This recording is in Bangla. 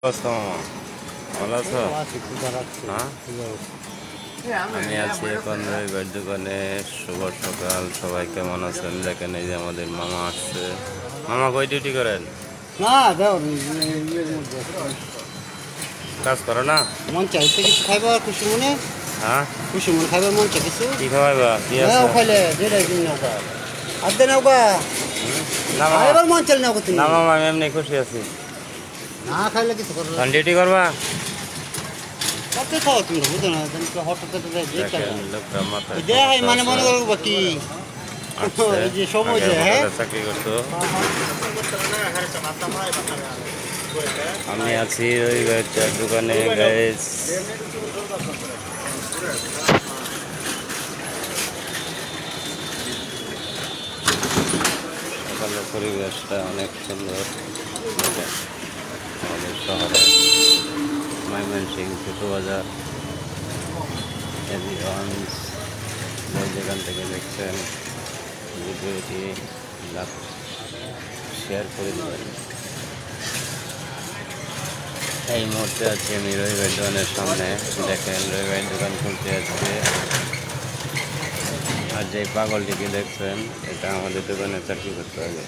অবস্থা মামা ভালো আছো? হ্যাঁ আমি আছি এখন রবিবার দোকানে। শুভ সকাল, সবাই কেমন আছেন? দেখেন এই যে আমাদের মামা আসছে। মামা কই ডিউটি করেন? না দাও ইয়ের মধ্যে কাজ করো না? মন চাইছে কিছু খাইবা খুশি মনে হ্যাঁ খুশি মনে খাইবা মন চাই কিছু কি খাওয়াইবা? কি আছে? নাও খাইলে যেটাই দিন নৌকা আর দে নৌকা না মামা, এবার মন চাইলে নৌকা তুমি না মামা আমি এমনি খুশি আছি। না খাইলে কিছু করো এখন ডিউটি করবা? কত খাও তুমি বুঝো না তুমি তো হঠাৎ দেখেন লোকটা মাথায় দেখাই মানে মনে সমস্যা করবো কি আছে। এই যে সময় আগে যে হ্যাঁ আমাদের চাকরি করতো। আমি আছি রবিবার চার দোকানে গাইস। সকালের পরিবেশটা অনেক সুন্দর। দেখেন, আমাদের শহরে ময়মনসিংহ ছোট বাজার এভিগঞ্জ, যেখান থেকে দেখছেন ভিডিওটি শেয়ার করে দেবেন। এই মুহূর্তে আছি আমি রবিবার দোকানের সামনে। দেখেন রবিবার দোকান খুলতে আজকে। আর যে পাগলটিকে দেখছেন এটা আমাদের দোকানে চাকরি করতে হবে।